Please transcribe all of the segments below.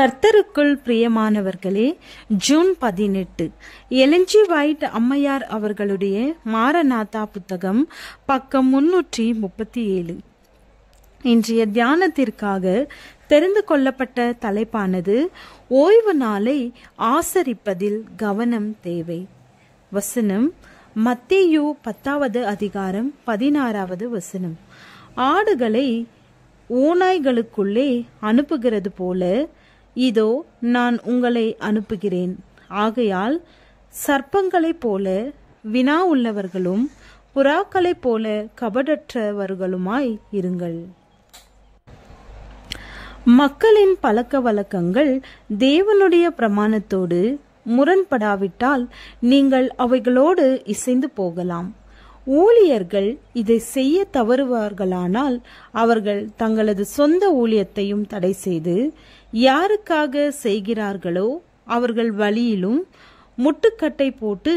கர்த்தருக்குள் பிரியமானவர்களே, June 18 எலஞ்சி white அம்மையார் அவர்களுடைய மாரநாதா புத்தகம், பக்கம் 337. இன்றைய தியானத்திற்காக தெரிந்து கொள்ளப்பட்ட தலைப்பானது ஓய்வு நாளை ஆசரிப்பதில் கவனம் தேவை. வசனம் மத்தேயு 10வது அதிகாரம் 16வது வசனம். ஆடுகளை ஓநாய்களுக்குள்ளே அனுப்புகிறது போல இதோ நான் உங்களை அனுப்புகிறேன். ஆகையால் சர்ப்பங்களைப் போல வினா உள்ளவர்களும் புறாக்களைப் போல கபடற்றவர்களுமாய் இருங்கள். மக்களின் பழக்க வழக்கங்கள் தேவனுடைய பிரமாணத்தோடு முரண்படாவிட்டால் நீங்கள் அவைகளோடு இசைந்து போகலாம். ஊழியர்கள் இதை செய்ய தவறுவார்களானால் அவர்கள் தங்களது சொந்த ஊழியத்தையும் தடை செய்து யாருக்காக செய்கிறார்களோ அவர்கள் வழியிலும் முட்டுக்கட்டை போட்டு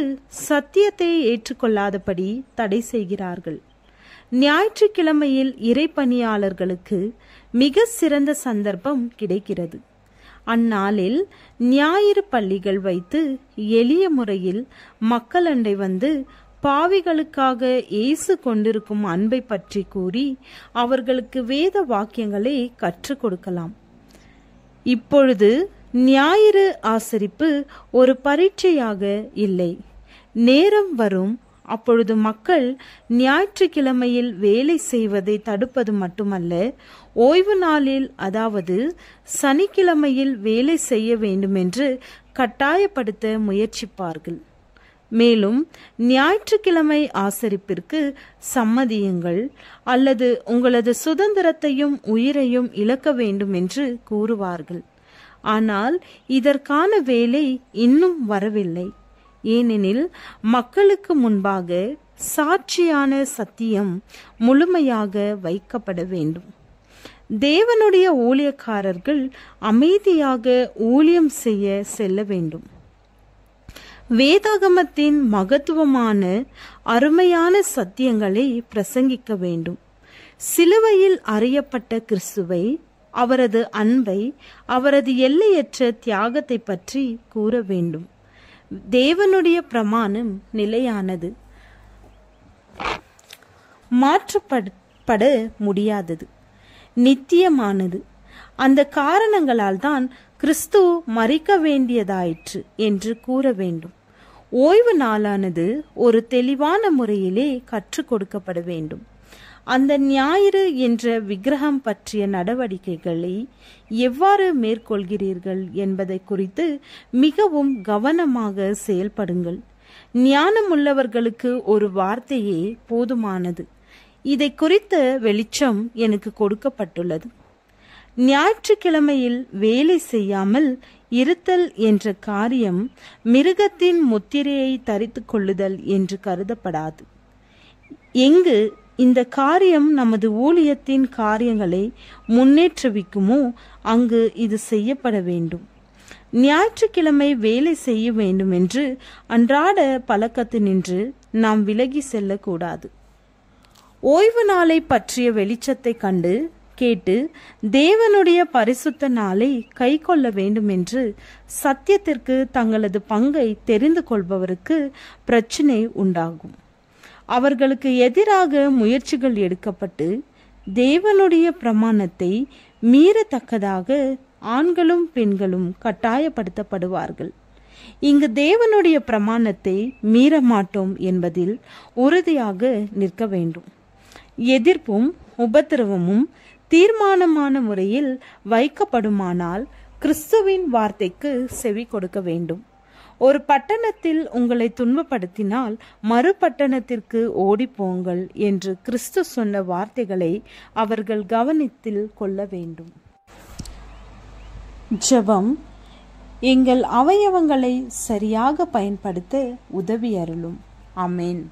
சத்தியத்தை ஏற்றுக்கொள்ளாதபடி தடை செய்கிறார்கள். ஞாயிற்றுக்கிழமையில் இறைப்பணியாளர்களுக்கு மிக சிறந்த சந்தர்ப்பம் கிடைக்கிறது. அந்நாளில் ஞாயிறு பள்ளிகள் வைத்து எளிய முறையில் மக்கள் அண்டை வந்து பாவிகளுக்காக இயேசு கொண்டிருக்கும் அன்பை பற்றி கூறி அவர்களுக்கு வேத வாக்கியங்களை கற்றுக் கொடுக்கலாம். இப்பொழுது ஞாயிறு ஆசரிப்பு ஒரு பரீட்சையாக இல்லை. நேரம் வரும், அப்பொழுது மக்கள் ஞாயிற்றுக்கிழமையில் வேலை செய்வதை தடுப்பது மட்டுமல்ல, ஓய்வு நாளில் அதாவது சனிக்கிழமையில் வேலை செய்ய வேண்டுமென்று கட்டாயப்படுத்த முயற்சிப்பார்கள். மேலும் ஞாயிற்றுக்கிழமை ஆசரிப்பிற்கு சம்மதியுங்கள் அல்லது உங்களது சுதந்திரத்தையும் உயிரையும் இழக்க வேண்டும் என்று கூறுவார்கள். ஆனால் இதற்கான வேலை இன்னும் வரவில்லை. ஏனெனில் மக்களுக்கு முன்பாக சாட்சியான சத்தியம் முழுமையாக வைக்கப்பட வேண்டும். தேவனுடைய ஊழியக்காரர்கள் அமைதியாக ஊழியம் செய்ய செல்ல வேண்டும். வேதாகமத்தின் மகத்துவமான அருமையான சத்தியங்களை பிரசங்கிக்க வேண்டும். சிலுவையில் அறியப்பட்ட கிறிஸ்துவை, அவரது அன்பை, அவரது எல்லையற்ற தியாகத்தை பற்றி கூற வேண்டும். தேவனுடைய பிரமாணம் நிலையானது, மாற்றப்பட முடியாதது, நித்தியமானது. அந்த காரணங்களால் தான் கிறிஸ்து மரிக்க வேண்டியதாயிற்று என்று கூற வேண்டும். ஓய்வு நாளானது ஒரு தெளிவான முறையிலே கற்றுக் கொடுக்கப்பட வேண்டும். அந்த ஞாயிறு என்ற விக்கிரகம் பற்றிய நடவடிக்கைகளை எவ்வாறு மேற்கொள்கிறீர்கள் என்பதை குறித்து மிகவும் கவனமாக செயல்படுங்கள். ஞானமுள்ளவர்களுக்கு ஒரு வார்த்தையே போதுமானது. இதை குறித்த வெளிச்சம் எனக்கு கொடுக்கப்பட்டுள்ளது. ஞாயிற்றுக்கிழமையில் வேலை செய்யாமல் இருத்தல் என்ற காரியம் மிருகத்தின் முத்திரையை தரித்து கொள்ளுதல் என்று கருதப்படாது. எங்கு இந்த காரியம் நமது ஊழியத்தின் காரியங்களை முன்னேற்றுவிக்குமோ அங்கு இது செய்யப்பட வேண்டும். ஞாயிற்றுக்கிழமை வேலை செய்ய வேண்டும் என்று அன்றாட பழக்கத்தினின்று நாம் விலகி செல்லக்கூடாது. ஓய்வு நாளை பற்றிய வெளிச்சத்தை கண்டு கேட்டு தேவனுடைய பரிசுத்த நாளை கை கொள்ள வேண்டும் என்று சத்தியத்திற்கு தங்களது பங்கை தெரிந்து கொள்பவருக்கு பிரச்சனை உண்டாகும். அவர்களுக்கு எதிராக முயற்சிகள் எடுக்கப்பட்டு தேவனுடைய பிரமாணத்தை மீறத்தக்கதாக ஆண்களும் பெண்களும் கட்டாயப்படுத்தப்படுவார்கள். இங்கு தேவனுடைய பிரமாணத்தை மீற மாட்டோம் என்பதில் உறுதியாக நிற்க வேண்டும். எதிர்ப்பும் உபத்திரவமும் தீர்மானமான முறையில் வைக்கப்படுமானால் கிறிஸ்துவின் வார்த்தைக்கு செவி கொடுக்க வேண்டும். ஒரு பட்டணத்தில் உங்களை துன்பப்படுத்தினால் மறு பட்டணத்திற்கு ஓடிப்போங்கள் என்று கிறிஸ்து சொன்ன வார்த்தைகளை அவர்கள் கவனத்தில் கொள்ள வேண்டும். ஜெபம். எங்கள் அவயவங்களை சரியாக பயன்படுத்த உதவி அருளும். ஆமென்.